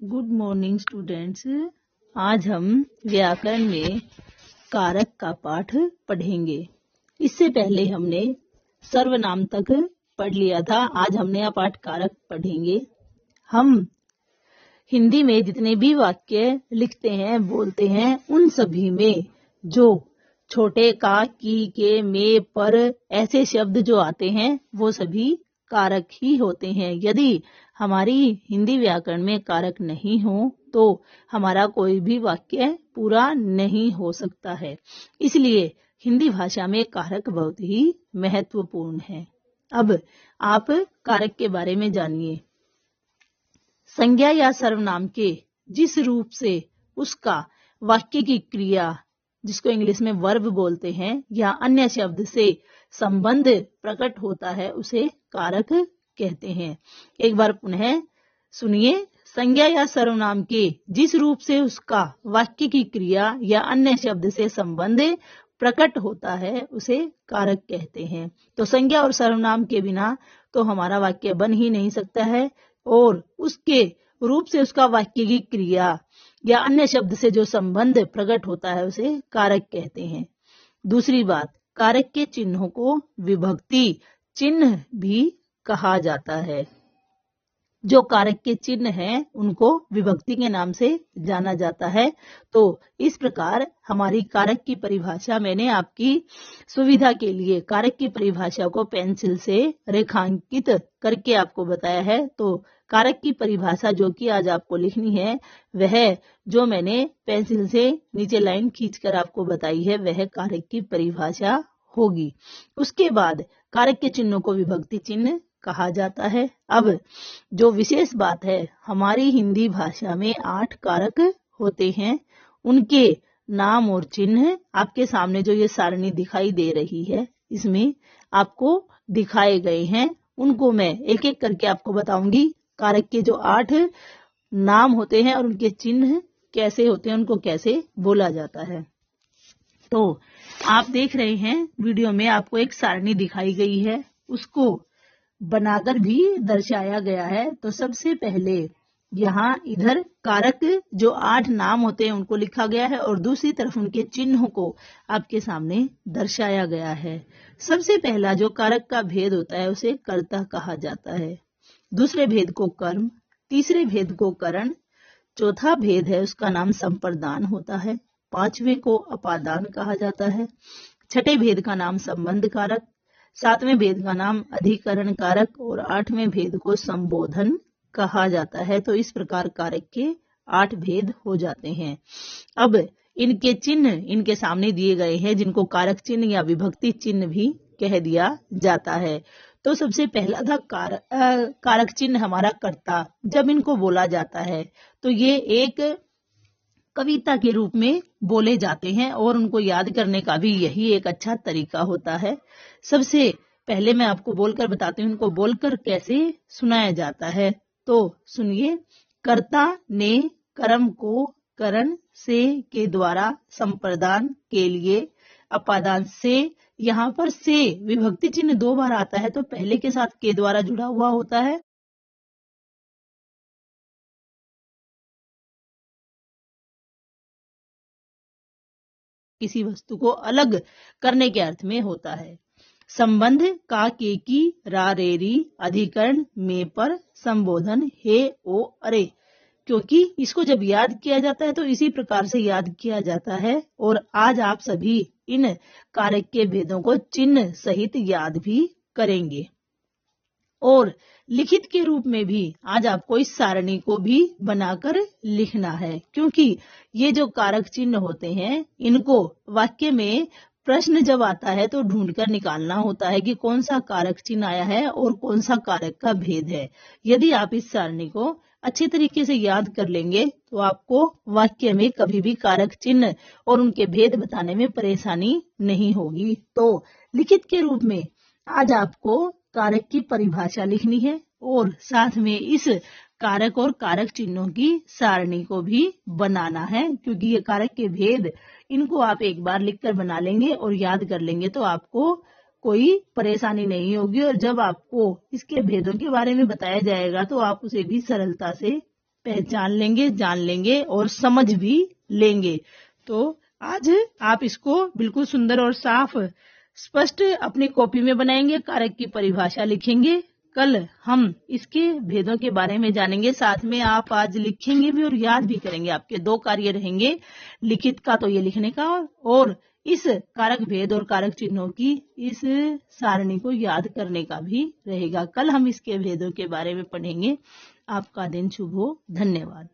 Good morning students. आज हम व्याकरण में कारक का पाठ पढ़ेंगे। इससे पहले हमने सर्वनाम तक पढ़ लिया था। आज हम नया पाठ कारक पढ़ेंगे। हम हिंदी में जितने भी वाक्य लिखते हैं, बोलते हैं, उन सभी में जो छोटे का, की, के, में, पर ऐसे शब्द जो आते हैं वो सभी कारक ही होते हैं। यदि हमारी हिंदी व्याकरण में कारक नहीं हो तो हमारा कोई भी वाक्य पूरा नहीं हो सकता है। इसलिए हिंदी भाषा में कारक बहुत ही महत्वपूर्ण है। अब आप कारक के बारे में जानिए। संज्ञा या सर्वनाम के जिस रूप से उसका वाक्य की क्रिया, जिसको इंग्लिश में वर्ब बोलते हैं, या अन्य शब्द से संबंध प्रकट होता है, उसे कारक कहते हैं। एक बार पुनः सुनिए। संज्ञा या सर्वनाम के जिस रूप से उसका वाक्य की क्रिया या अन्य शब्द से संबंध प्रकट होता है उसे कारक कहते हैं। तो संज्ञा और सर्वनाम के बिना तो हमारा वाक्य बन ही नहीं सकता है, और उसके रूप से उसका वाक्य की क्रिया या अन्य शब्द से जो संबंध प्रकट होता है उसे कारक कहते हैं। दूसरी बात, कारक के चिन्हों को विभक्ति चिन्ह भी कहा जाता है। जो कारक के चिन्ह हैं उनको विभक्ति के नाम से जाना जाता है। तो इस प्रकार हमारी कारक की परिभाषा मैंने आपकी सुविधा के लिए कारक की परिभाषा को पेंसिल से रेखांकित करके आपको बताया है। तो कारक की परिभाषा जो कि आज आपको लिखनी है, वह जो मैंने पेंसिल से नीचे लाइन खींचकर आपको बताई है, वह कारक की परिभाषा होगी। उसके बाद कारक के चिन्हों को विभक्ति चिन्ह कहा जाता है। अब जो विशेष बात है, हमारी हिंदी भाषा में 8 कारक होते हैं। उनके नाम और चिन्ह आपके सामने जो ये सारणी दिखाई दे रही है, इसमें आपको दिखाए गए हैं। उनको मैं एक एक करके आपको बताऊंगी। कारक के जो 8 नाम होते हैं और उनके चिन्ह कैसे होते हैं, उनको कैसे बोला जाता है। तो आप देख रहे हैं वीडियो में आपको एक सारणी दिखाई गई है, उसको बनाकर भी दर्शाया गया है। तो सबसे पहले यहाँ इधर कारक जो 8 नाम होते हैं उनको लिखा गया है, और दूसरी तरफ उनके चिन्हों को आपके सामने दर्शाया गया है। सबसे पहला जो कारक का भेद होता है उसे कर्ता कहा जाता है। दूसरे भेद को कर्म, तीसरे भेद को करण, चौथा भेद है उसका नाम संप्रदान होता है, पांचवें को अपादान कहा जाता है, छठे भेद का नाम संबंध कारक, सातवें भेद का नाम अधिकरण कारक, और आठवें भेद को संबोधन कहा जाता है। तो इस प्रकार कारक के 8 भेद हो जाते हैं। अब इनके चिन्ह इनके सामने दिए गए हैं, जिनको कारक चिन्ह या विभक्ति चिन्ह भी कह दिया जाता है। तो सबसे पहला था कारक चिन्ह हमारा कर्ता। जब इनको बोला जाता है तो ये एक कविता के रूप में बोले जाते हैं, और उनको याद करने का भी यही एक अच्छा तरीका होता है। सबसे पहले मैं आपको बोलकर बताती हूँ इनको बोलकर कैसे सुनाया जाता है। तो सुनिए। कर्ता ने कर्म को करण से के द्वारा संप्रदान के लिए अपादान से, यहाँ पर से विभक्ति चिन्ह 2 बार आता है, तो पहले के साथ के द्वारा जुड़ा हुआ होता है। किसी वस्तु को अलग करने के अर्थ में होता है। संबंध का, के, की, रा, रे, री, अधिकरण में, पर, संबोधन हे, ओ, अरे। क्योंकि इसको जब याद किया जाता है तो इसी प्रकार से याद किया जाता है, और आज आप सभी इन कारक के भेदों को चिन्ह सहित याद भी करेंगे। और लिखित के रूप में भी आज आपको इस सारणी को भी बनाकर लिखना है, क्योंकि ये जो कारक चिन्ह होते हैं इनको वाक्य में प्रश्न जब आता है तो ढूंढकर निकालना होता है कि कौन सा कारक चिन्ह आया है और कौन सा कारक का भेद है। यदि आप इस सारणी को अच्छे तरीके से याद कर लेंगे तो आपको वाक्य में कभी भी कारक चिन्ह और उनके भेद बताने में परेशानी नहीं होगी। तो लिखित के रूप में आज आपको कारक की परिभाषा लिखनी है, और साथ में इस कारक और कारक चिन्हों की सारणी को भी बनाना है, क्योंकि ये कारक के भेद इनको आप एक बार लिखकर बना लेंगे और याद कर लेंगे तो आपको कोई परेशानी नहीं होगी, और जब आपको इसके भेदों के बारे में बताया जाएगा तो आप उसे भी सरलता से पहचान लेंगे, जान लेंगे और समझ भी लेंगे। तो आज आप इसको बिल्कुल सुंदर और साफ स्पष्ट अपनी कॉपी में बनाएंगे, कारक की परिभाषा लिखेंगे। कल हम इसके भेदों के बारे में जानेंगे, साथ में आप आज लिखेंगे भी और याद भी करेंगे। आपके 2 कार्य रहेंगे, लिखित का तो ये लिखने का और इस कारक भेद और कारक चिन्हों की इस सारणी को याद करने का भी रहेगा। कल हम इसके भेदों के बारे में पढ़ेंगे। आपका दिन शुभ हो। धन्यवाद।